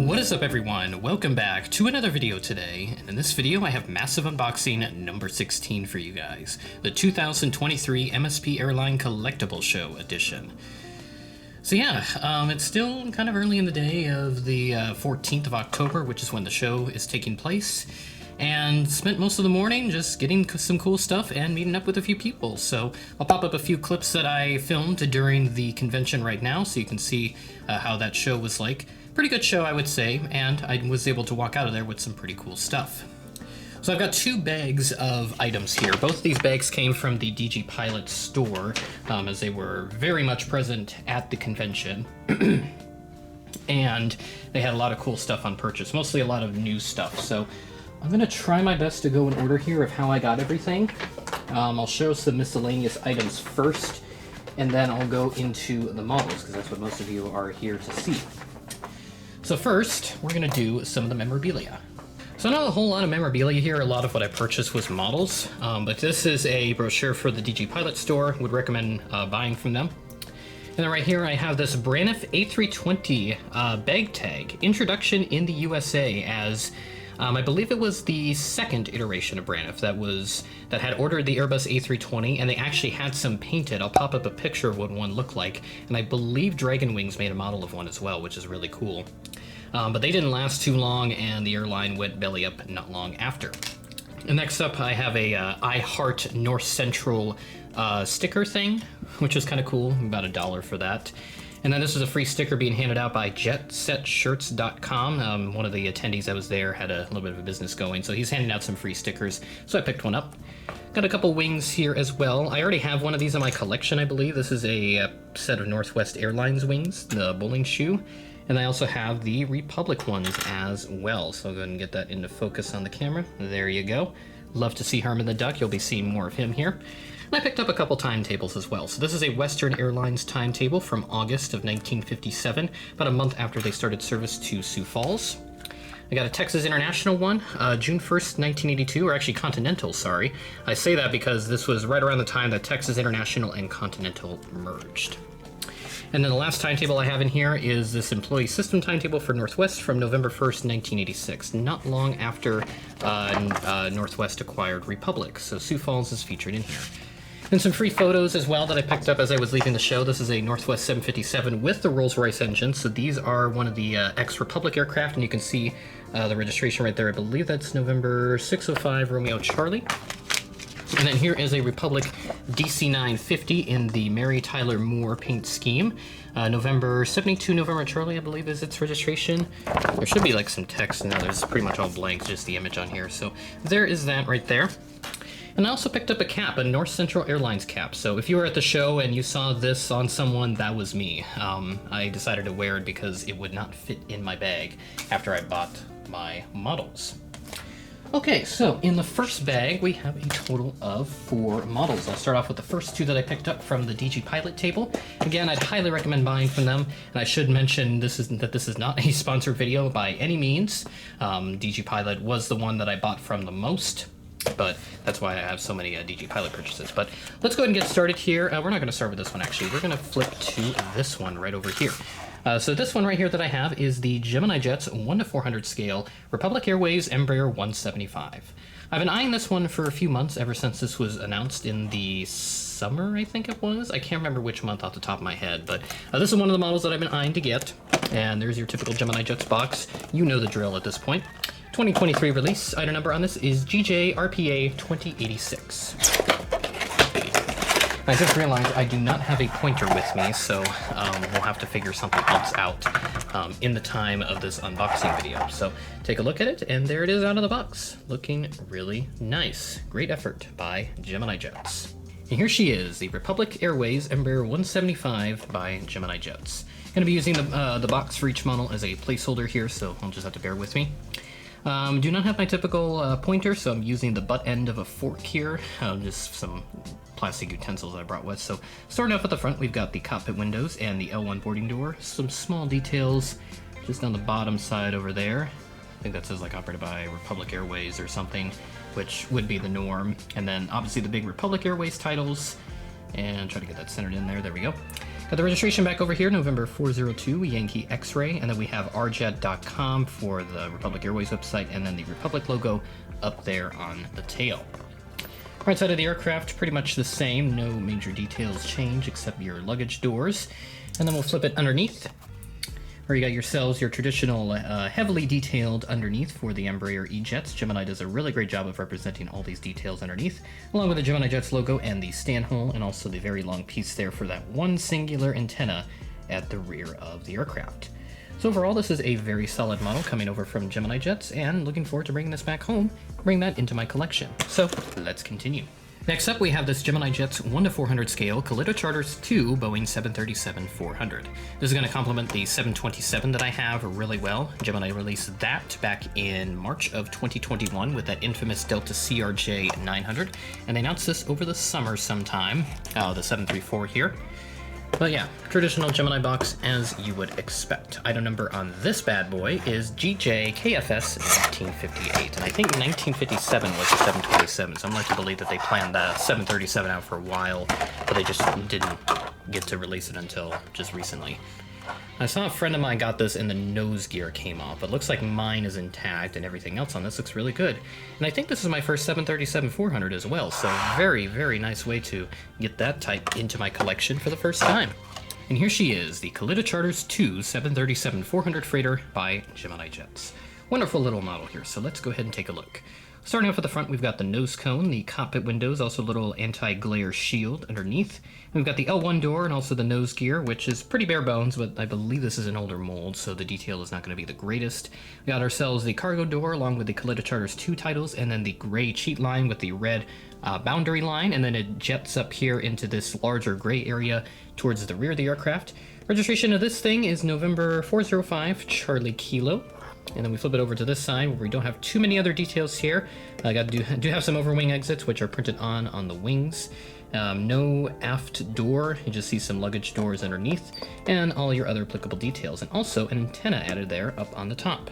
What is up everyone? Welcome back to another video today, and in this video I have massive unboxing number 16 for you guys, the 2023 MSP Airline Collectible Show edition. So yeah, it's still kind of early in the day of the 14th of October, which is when the show is taking place, and spent most of the morning just getting some cool stuff and meeting up with a few people. So I'll pop up a few clips that I filmed during the convention right now so you can see how that show was like. Pretty good show, I would say, and I was able to walk out of there with some pretty cool stuff. So I've got two bags of items here. Both these bags came from the DG Pilot store, as they were very much present at the convention. And they had a lot of cool stuff on purchase, mostly a lot of new stuff. So I'm gonna try my best to go in order here of how I got everything. I'll show some miscellaneous items first, and then I'll go into the models, because that's what most of you are here to see. So first, we're gonna do some of the memorabilia. So not a whole lot of memorabilia here. A lot of what I purchased was models, but this is a brochure for the DG Pilot store. Would recommend buying from them. And then right here I have this Braniff A320 bag tag, introduction in the USA, as I believe it was the second iteration of Braniff that had ordered the Airbus A320, and they actually had some painted. I'll pop up a picture of what one looked like, and I believe Dragon Wings made a model of one as well, which is really cool. But they didn't last too long, and the airline went belly up not long after. And next up, I have a I Heart North Central sticker thing, which is kind of cool, about $1 for that. And then this is a free sticker being handed out by JetSetShirts.com. One of the attendees that was there had a little bit of a business going, so he's handing out some free stickers, so I picked one up. Got a couple wings here as well. I already have one of these in my collection, I believe. This is a set of Northwest Airlines wings, the bowling shoe. And I also have the Republic ones as well, so I'll go ahead and get that into focus on the camera. There you go. Love to see Herman the Duck. You'll be seeing more of him here. And I picked up a couple timetables as well. So this is a Western Airlines timetable from August of 1957, about a month after they started service to Sioux Falls. I got a Texas International one, June 1st, 1982, or actually Continental, sorry. I say that because this was right around the time that Texas International and Continental merged. And then the last timetable I have in here is this employee system timetable for Northwest from November 1st, 1986, not long after Northwest acquired Republic. So Sioux Falls is featured in here. And some free photos as well that I picked up as I was leaving the show. This is a Northwest 757 with the Rolls-Royce engine. So these are one of the ex-Republic aircraft, and you can see the registration right there. I believe that's November 605 Romeo Charlie. And then here is a Republic DC-950 in the Mary Tyler Moore paint scheme. November 72 November Charlie, I believe, is its registration. There should be like some text now. There's pretty much all blank, just the image on here. So there is that right there. And I also picked up a cap, a North Central Airlines cap. So if you were at the show and you saw this on someone, that was me. I decided to wear it because it would not fit in my bag after I bought my models. Okay, so in the first bag, we have a total of 4 models. I'll start off with the first 2 that I picked up from the DG Pilot table. Again, I'd highly recommend buying from them, and I should mention this is not a sponsored video by any means. DG Pilot was the one that I bought from the most, but that's why I have so many DG Pilot purchases. But let's go ahead and get started here. We're not going to start with this one, actually. We're going to flip to this one right over here. So this one right here that I have is the Gemini Jets 1:400 scale Republic Airways Embraer 175. I've been eyeing this one for a few months, ever since this was announced in the summer, I think it was. I can't remember which month off the top of my head, but this is one of the models that I've been eyeing to get. And there's your typical Gemini Jets box. You know the drill at this point. 2023 release. Item number on this is GJRPA 2086. I just realized I do not have a pointer with me, so we'll have to figure something else out in the time of this unboxing video. So take a look at it, and there it is out of the box. Looking really nice. Great effort by Gemini Jets. And here she is, the Republic Airways Embraer 175 by Gemini Jets. I'm going to be using the box for each model as a placeholder here, so I'll just have to bear with me. Do not have my typical pointer, so I'm using the butt end of a fork here, just some plastic utensils I brought with. So starting off at the front, we've got the cockpit windows and the L1 boarding door. Some small details just on the bottom side over there. I think that says like operated by Republic Airways or something, which would be the norm. And then obviously the big Republic Airways titles, and try to get that centered in there. There we go. Got the registration back over here, November 402, Yankee X-Ray, and then we have rjet.com for the Republic Airways website, and then the Republic logo up there on the tail. Right side of the aircraft, pretty much the same, no major details change except your luggage doors. And then we'll flip it underneath, where you got yourselves your traditional heavily detailed underneath for the Embraer E-Jets. Gemini does a really great job of representing all these details underneath, along with the Gemini Jets logo and the stand hole, and also the very long piece there for that one singular antenna at the rear of the aircraft. So overall, this is a very solid model coming over from Gemini Jets, and looking forward to bringing this back home, bring that into my collection. So let's continue. Next up, we have this Gemini Jets 1:400 scale Kalitta Charters 2 Boeing 737-400. This is going to complement the 727 that I have really well. Gemini released that back in March of 2021 with that infamous Delta CRJ 900, and they announced this over the summer sometime, the 734 here. But yeah, traditional Gemini box as you would expect. Item number on this bad boy is GJKFS 1958, and I think 1957 was the 727, so I'm led to believe that they planned the 737 out for a while, but they just didn't get to release it until just recently. I saw a friend of mine got this and the nose gear came off, but it looks like mine is intact and everything else on this looks really good. And I think this is my first 737-400 as well, so very, very nice way to get that type into my collection for the first time. And here she is, the Kalitta Charters 2 737-400 freighter by Gemini Jets. Wonderful little model here, so let's go ahead and take a look. Starting off at the front, we've got the nose cone, the cockpit windows, also a little anti-glare shield underneath. We've got the L1 door and also the nose gear, which is pretty bare bones, but I believe this is an older mold, so the detail is not going to be the greatest. We got ourselves the cargo door along with the Kalitta Charters 2 titles, and then the gray cheat line with the red boundary line, and then it jets up here into this larger gray area towards the rear of the aircraft. Registration of this thing is November 405 Charlie Kilo. And then we flip it over to this side where we don't have too many other details here. I do have some overwing exits which are printed on the wings. No aft door, you just see some luggage doors underneath, and all your other applicable details, and also an antenna added there up on the top.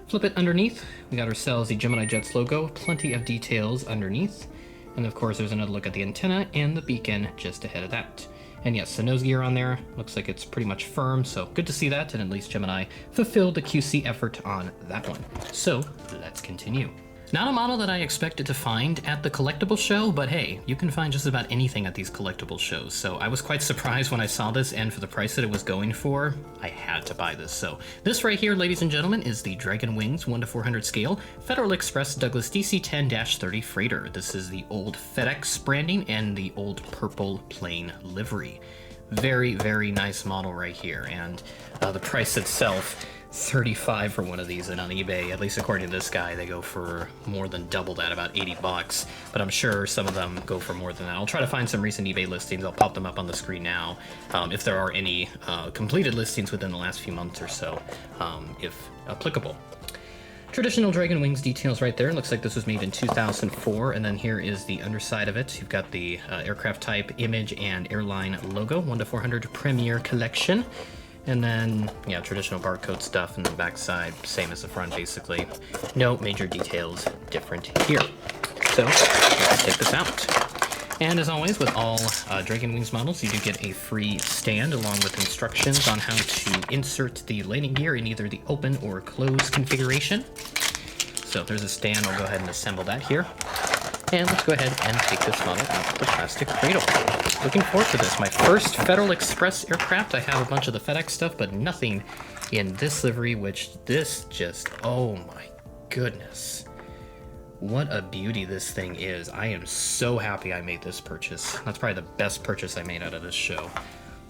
Flip it underneath, we got ourselves the Gemini Jets logo, plenty of details underneath, and of course there's another look at the antenna and the beacon just ahead of that. And yes, the nose gear on there looks like it's pretty much firm, so good to see that, and at least Gemini fulfilled the QC effort on that one. So let's continue. Not a model that I expected to find at the Collectibles show, but hey, you can find just about anything at these Collectibles shows, so I was quite surprised when I saw this, and for the price that it was going for, I had to buy this. So this right here, ladies and gentlemen, is the Dragon Wings 1:400 scale Federal Express Douglas DC-10-30 freighter. This is the old FedEx branding and the old purple plain livery. Very, very nice model right here, and the price itself, $35 for one of these, and on eBay, at least according to this guy, they go for more than double that, about $80, but I'm sure some of them go for more than that. I'll try to find some recent eBay listings. I'll pop them up on the screen now, if there are any completed listings within the last few months or so, if applicable. Traditional Dragon Wings details right there. Looks like this was made in 2004, and then here is the underside of it. You've got the aircraft type, image, and airline logo, 1:400 Premier Collection. And then, yeah, traditional barcode stuff, and the backside, same as the front, basically. No major details different here. So, let's take this out. And as always, with all Dragon Wings models, you do get a free stand along with instructions on how to insert the landing gear in either the open or close configuration. So if there's a stand, I'll go ahead and assemble that here. And let's go ahead and take this model out of the plastic cradle. Looking forward to this. My first Federal Express aircraft. I have a bunch of the FedEx stuff, but nothing in this livery, which this just, oh my goodness. What a beauty this thing is. I am so happy I made this purchase. That's probably the best purchase I made out of this show.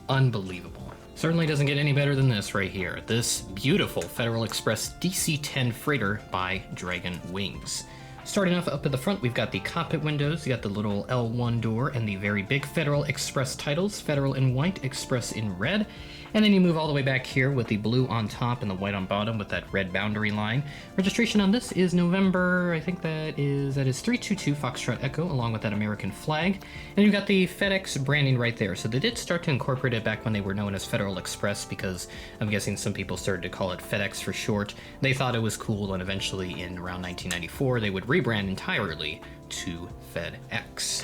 Unbelievable. Certainly doesn't get any better than this right here. This beautiful Federal Express DC-10 freighter by Dragon Wings. Starting off up at the front, we've got the cockpit windows, you got the little L1 door, and the very big Federal Express titles, Federal in white, Express in red. And then you move all the way back here with the blue on top and the white on bottom with that red boundary line. Registration on this is November, I think that is 322 Foxtrot Echo, along with that American flag. And you've got the FedEx branding right there. So they did start to incorporate it back when they were known as Federal Express, because I'm guessing some people started to call it FedEx for short. They thought it was cool, and eventually in around 1994, they would rebrand entirely to FedEx.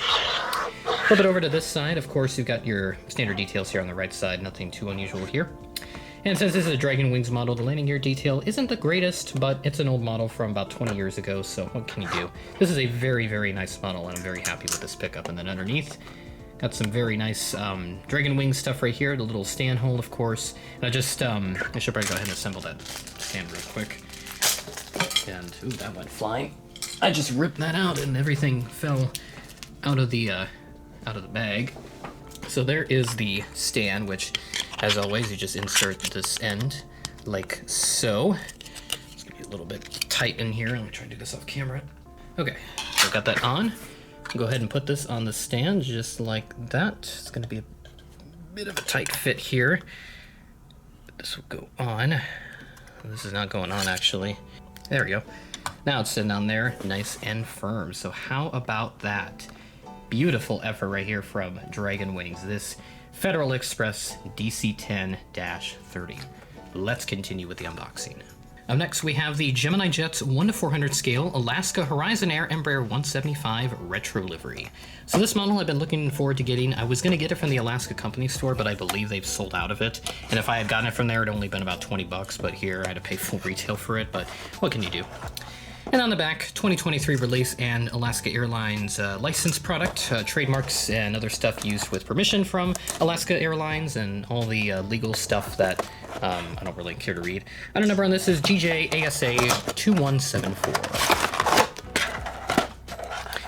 Flip it over to this side. Of course, you've got your standard details here on the right side. Nothing too unusual here. And since this is a Dragon Wings model, the landing gear detail isn't the greatest, but it's an old model from about 20 years ago, so what can you do? This is a very, very nice model, and I'm very happy with this pickup. And then underneath, got some very nice Dragon Wings stuff right here, the little stand hole, of course. And I should probably go ahead and assemble that stand real quick. And, ooh, that went flying. I just ripped that out, and everything fell out of the bag. So there is the stand, which, as always, you just insert this end like so. It's gonna be a little bit tight in here. Let me try to do this off camera. Okay, so I've got that on. Go ahead and put this on the stand just like that. It's gonna be a bit of a tight fit here. This will go on. This is not going on, actually. There we go. Now it's sitting on there, nice and firm. So how about that? Beautiful effort right here from Dragon Wings, this Federal Express DC-10-30. Let's continue with the unboxing. Up next, we have the Gemini Jets 1-400 scale Alaska Horizon Air Embraer 175 retro livery. So this model I've been looking forward to getting. I was going to get it from the Alaska company store, but I believe they've sold out of it. And if I had gotten it from there, it'd only been about 20 bucks, but here I had to pay full retail for it, but what can you do? And on the back, 2023 release and Alaska Airlines licensed product, trademarks and other stuff used with permission from Alaska Airlines, and all the legal stuff that I don't really care to read. Item number on this is GJASA 2174.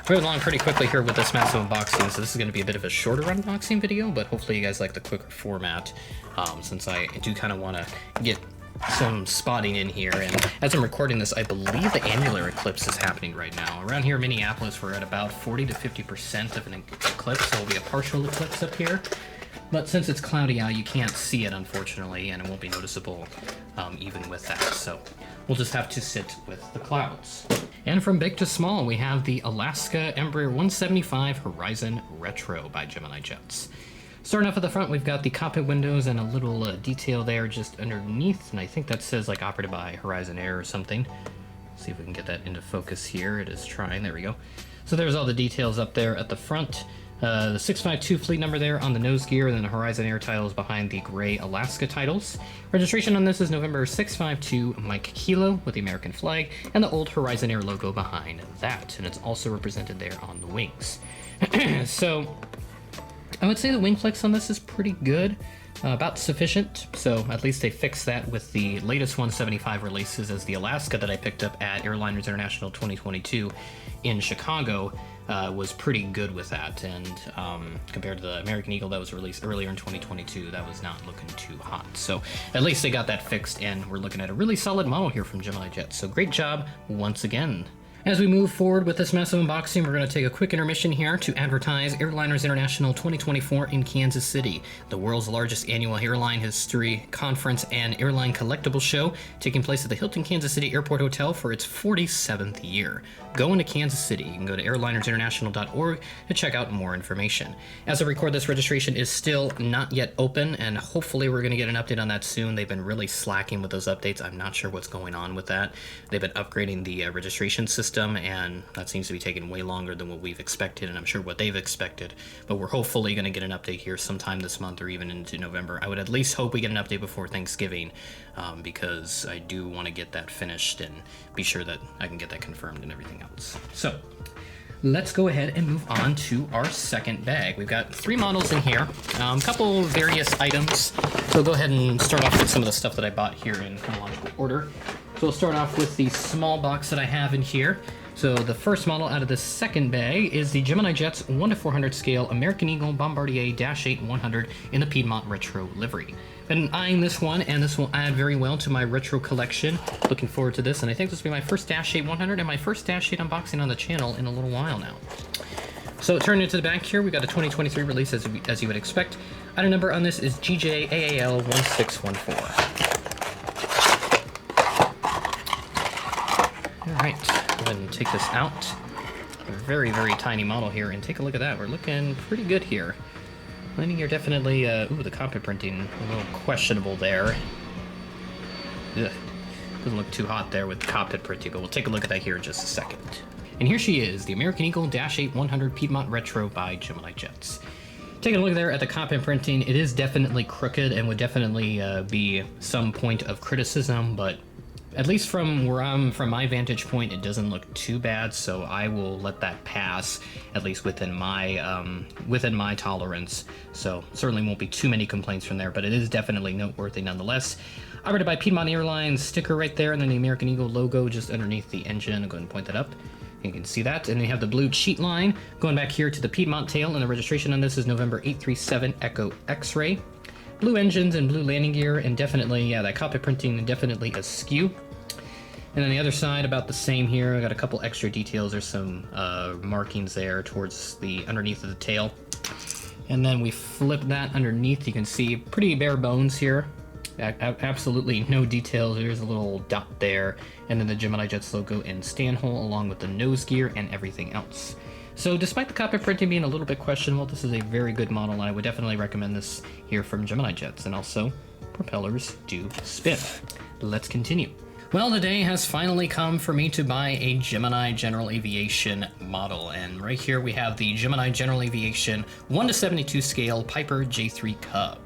Moving along pretty quickly here with this massive unboxing, so this is going to be a bit of a shorter unboxing video, but hopefully you guys like the quicker format, since I do kind of want to get some spotting in here. And as I'm recording this, I believe the annular eclipse is happening right now. Around here in Minneapolis, we're at about 40 to 50% of an eclipse, so it'll be a partial eclipse up here. But since it's cloudy out, you can't see it, unfortunately, and it won't be noticeable even with that. So we'll just have to sit with the clouds. And from big to small, we have the Alaska Embraer 175 Horizon Retro by Gemini Jets. Starting off at the front, we've got the cockpit windows and a little detail there just underneath, and I think that says like operated by Horizon Air or something. See if we can get that into focus here. It is trying. There we go. So there's all the details up there at the front. The 652 fleet number there on the nose gear, and then the Horizon Air titles behind the gray Alaska titles. Registration on this is November 652 Mike Kilo with the American flag, and the old Horizon Air logo behind that, and it's also represented there on the wings. So I would say the wing flex on this is pretty good, about sufficient, so at least they fixed that with the latest 175 releases, as the Alaska that I picked up at Airliners International 2022 in Chicago was pretty good with that, and compared to the American Eagle that was released earlier in 2022, that was not looking too hot. So at least they got that fixed, and we're looking at a really solid model here from Gemini Jets, so great job once again. As we move forward with this massive unboxing, we're going to take a quick intermission here to advertise Airliners International 2024 in Kansas City, the world's largest annual airline history conference and airline collectibles show, taking place at the Hilton Kansas City Airport Hotel for its 47th year. Going to Kansas City, you can go to airlinersinternational.org to check out more information. As I record this, registration is still not yet open, and hopefully we're going to get an update on that soon. They've been really slacking with those updates. I'm not sure what's going on with that. They've been upgrading the registration system, and that seems to be taking way longer than what we've expected, and I'm sure what they've expected, but we're hopefully going to get an update here sometime this month or even into November. I would at least hope we get an update before Thanksgiving, because I do want to get that finished and be sure that I can get that confirmed and everything else. So let's go ahead and move on to our second bag. We've got 3 models in here, a couple various items. So we'll go ahead and start off with some of the stuff that I bought here in chronological order. So we'll start off with the small box that I have in here. So the first model out of the second bag is the Gemini Jets 1-400 scale American Eagle Bombardier -8 100 in the Piedmont retro livery. Been eyeing this one, and this will add very well to my retro collection. Looking forward to this, and I think this will be my first -8 100 and my first -8 unboxing on the channel in a little while now. So turning into the back here, we got a 2023 release as you would expect. Item number on this is GJAAL 1614. Alright, go ahead and take this out. A very, very tiny model here, and take a look at that. We're looking pretty good here. Landing gear definitely, ooh, the cockpit printing, a little questionable there. Ugh. Doesn't look too hot there with the cockpit printing, but we'll take a look at that here in just a second. And here she is, the American Eagle Dash 8 100 Piedmont Retro by Gemini Jets. Taking a look there at the cockpit printing, it is definitely crooked and would definitely be some point of criticism, but at least from where from my vantage point, it doesn't look too bad, so I will let that pass, at least within my tolerance. So certainly won't be too many complaints from there, but it is definitely noteworthy nonetheless. Operated by Piedmont Airlines, sticker right there, and then the American Eagle logo just underneath the engine. I'll go ahead and point that up. You can see that, and then you have the blue cheat line going back here to the Piedmont tail, and the registration on this is November 837 Echo X-Ray. Blue engines and blue landing gear, and definitely, yeah, that cockpit printing definitely askew. And on the other side, about the same here. I got a couple extra details. There's some markings there towards the underneath of the tail. And then we flip that underneath. You can see pretty bare bones here. Absolutely no details. There's a little dot there, and then the Gemini Jets logo and stand hole along with the nose gear and everything else. So despite the cockpit printing being a little bit questionable, this is a very good model, and I would definitely recommend this here from Gemini Jets. And also, propellers do spin. Let's continue. Well, the day has finally come for me to buy a Gemini General Aviation model, and right here we have the Gemini General Aviation 1:72 scale Piper J3 Cub.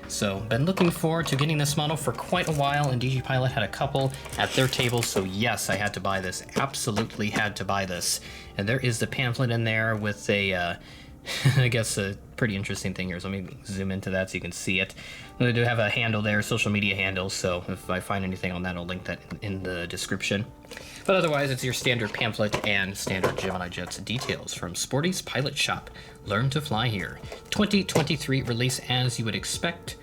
So, been looking forward to getting this model for quite a while, and DG Pilot had a couple at their table, so yes, I had to buy this. Absolutely had to buy this. And there is the pamphlet in there with a, I guess a pretty interesting thing here. So let me zoom into that so you can see it. They do have a handle there, social media handle, so if I find anything on that, I'll link that in the description. But otherwise, it's your standard pamphlet and standard Gemini Jets details from Sporty's Pilot Shop. Learn to fly here. 2023 release as you would expect.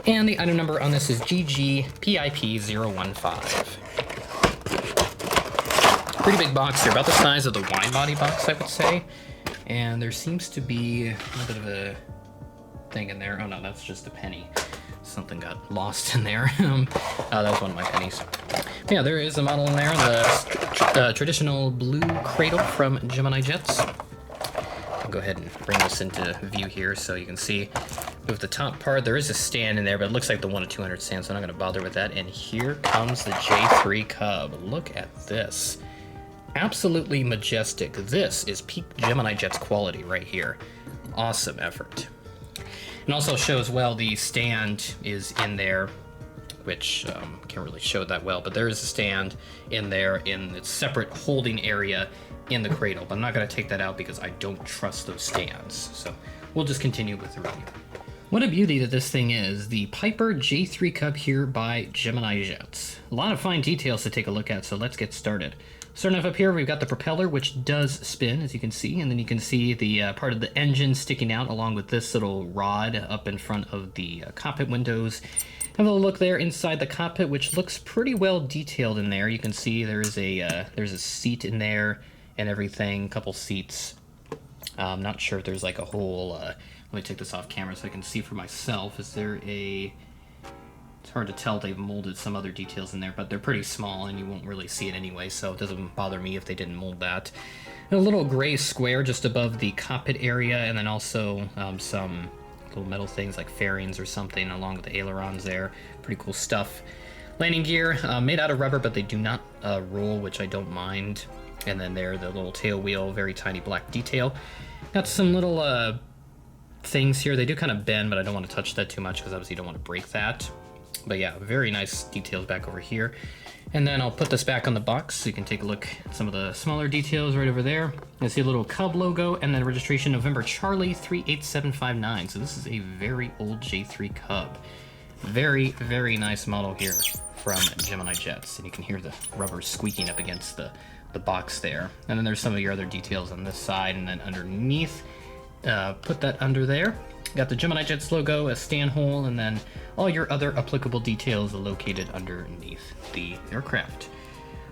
And the item number on this is GGPIP015. Pretty big box here, about the size of the wide body box, I would say. And there seems to be a little bit of a thing in there. Oh no, that's just a penny. Something got lost in there. That was one of my pennies. Yeah, there is a model in there, the traditional blue cradle from Gemini Jets. I'll go ahead and bring this into view here so you can see. With the top part, there is a stand in there, but it looks like the 1-200 stand, so I'm not going to bother with that. And here comes the J3 Cub. Look at this. Absolutely majestic. This is peak Gemini Jets quality right here. Awesome effort. And also shows well the stand is in there, which can't really show that well, but there is a stand in there in its separate holding area in the cradle. But I'm not going to take that out because I don't trust those stands. So we'll just continue with the review. What a beauty that this thing is. The Piper J3 Cub here by Gemini Jets. A lot of fine details to take a look at, so let's get started. Starting off up here, we've got the propeller, which does spin, as you can see, and then you can see the part of the engine sticking out along with this little rod up in front of the cockpit windows. Have a look there inside the cockpit, which looks pretty well detailed in there. You can see there's a seat in there and everything, a couple seats. I'm not sure if there's like a whole... let me take this off camera so I can see for myself. Is there a... It's hard to tell, they've molded some other details in there, but they're pretty small and you won't really see it anyway, so it doesn't bother me if they didn't mold that. And a little gray square just above the cockpit area, and then also some little metal things like fairings or something along with the ailerons there. Pretty cool stuff. Landing gear, made out of rubber, but they do not roll, which I don't mind. And then there, the little tail wheel, very tiny black detail. Got some little things here. They do kind of bend, but I don't want to touch that too much because obviously you don't want to break that. But yeah, very nice details back over here. And then I'll put this back on the box so you can take a look at some of the smaller details right over there. You see a little Cub logo and then registration November Charlie 38759. So this is a very old J3 Cub. Very, very nice model here from Gemini Jets. And you can hear the rubber squeaking up against the box there. And then there's some of your other details on this side and then underneath. Put that under there. Got the Gemini Jets logo, a stand hole, and then all your other applicable details located underneath the aircraft.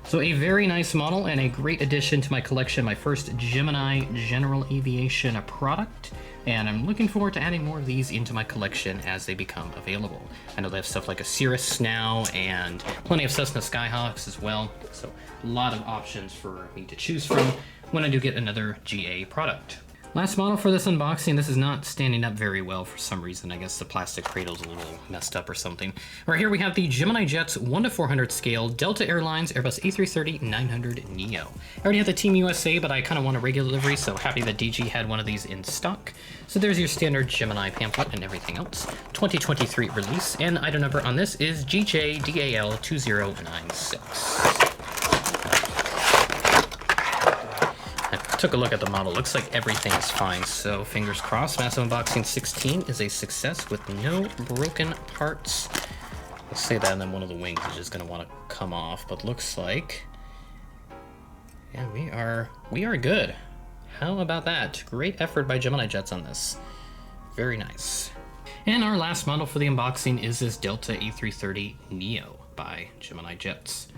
So a very nice model and a great addition to my collection, my first Gemini General Aviation product. And I'm looking forward to adding more of these into my collection as they become available. I know they have stuff like a Cirrus now and plenty of Cessna Skyhawks as well. So a lot of options for me to choose from when I do get another GA product. Last model for this unboxing. This is not standing up very well for some reason. I guess the plastic cradle's a little messed up or something. Right here we have the Gemini Jets 1:400 scale Delta Airlines Airbus A330-900 Neo. I already have the Team USA, but I kind of want a regular delivery, so happy that DG had one of these in stock. So there's your standard Gemini pamphlet and everything else. 2023 release, and item number on this is GJDAL2096. Took a look at the model. Looks like everything is fine, so fingers crossed. Massive Unboxing 16 is a success with no broken parts. Let's say that, and then one of the wings is just going to want to come off, but looks like, yeah, we are good. How about that? Great effort by Gemini Jets on this. Very nice. And our last model for the unboxing is this Delta A330 Neo by Gemini Jets.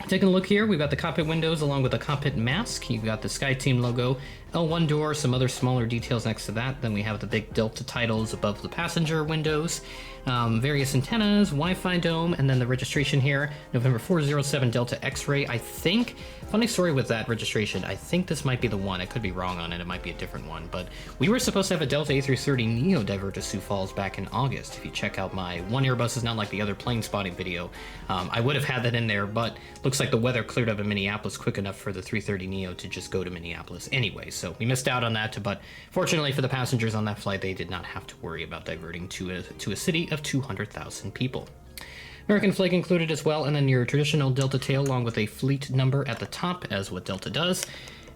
Taking a look here, we've got the cockpit windows along with the cockpit mask. You've got the SkyTeam logo, L1 door, some other smaller details next to that. Then we have the big Delta titles above the passenger windows, various antennas, Wi-Fi dome, and then the registration here, November 407 Delta X-Ray. I think, funny story with that registration, I think this might be the one. I could be wrong on it, it might be a different one, but we were supposed to have a Delta A330 Neo divert to Sioux Falls back in August. If you check out my One Airbus is Not Like the Other plane spotting video, I would have had that in there, but looks like the weather cleared up in Minneapolis quick enough for the 330 Neo to just go to Minneapolis anyway, so we missed out on that, but fortunately for the passengers on that flight, they did not have to worry about diverting to a city of 200,000 people. American flag included as well, and then your traditional Delta tail along with a fleet number at the top, as what Delta does.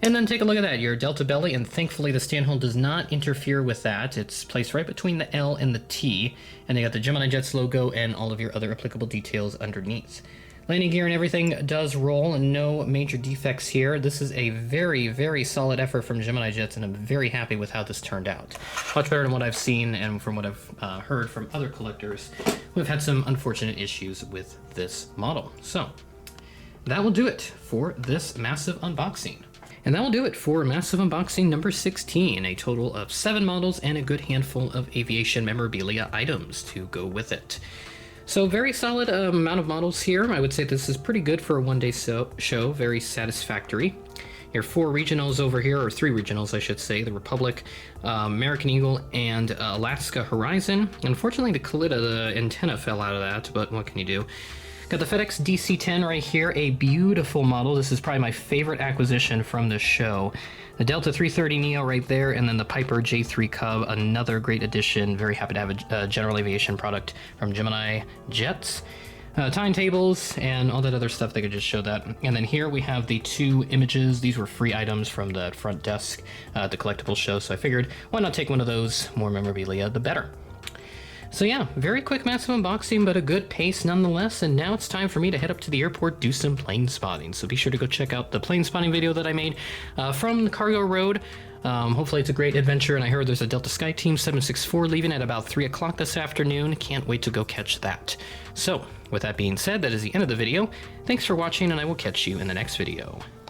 And then take a look at that, your Delta belly, and thankfully the stand hold does not interfere with that. It's placed right between the L and the T, and they got the Gemini Jets logo and all of your other applicable details underneath. Landing gear and everything does roll, and no major defects here. This is a very, very solid effort from Gemini Jets, and I'm very happy with how this turned out. Much better than what I've seen and from what I've heard from other collectors who have had some unfortunate issues with this model. So, that will do it for this massive unboxing. And that will do it for massive unboxing number 16, a total of 7 models and a good handful of aviation memorabilia items to go with it. So very solid amount of models here. I would say this is pretty good for a one-day show, very satisfactory. Your 4 regionals over here, or 3 regionals I should say, the Republic, American Eagle, and Alaska Horizon. Unfortunately the Kalitta, the antenna fell out of that, but what can you do? Got the FedEx DC-10 right here, a beautiful model. This is probably my favorite acquisition from the show. The Delta 330 Neo right there, and then the Piper J3 Cub, another great addition. Very happy to have a general aviation product from Gemini Jets. Timetables and all that other stuff, they could just show that. And then here we have the 2 images. These were free items from the front desk at the Collectibles show, so I figured why not take one of those, more memorabilia the better. So yeah, very quick massive unboxing, but a good pace nonetheless, and now it's time for me to head up to the airport, do some plane spotting. So be sure to go check out the plane spotting video that I made from the cargo road. Hopefully it's a great adventure, and I heard there's a Delta SkyTeam 764 leaving at about 3 o'clock this afternoon. Can't wait to go catch that. So, with that being said, that is the end of the video. Thanks for watching, and I will catch you in the next video.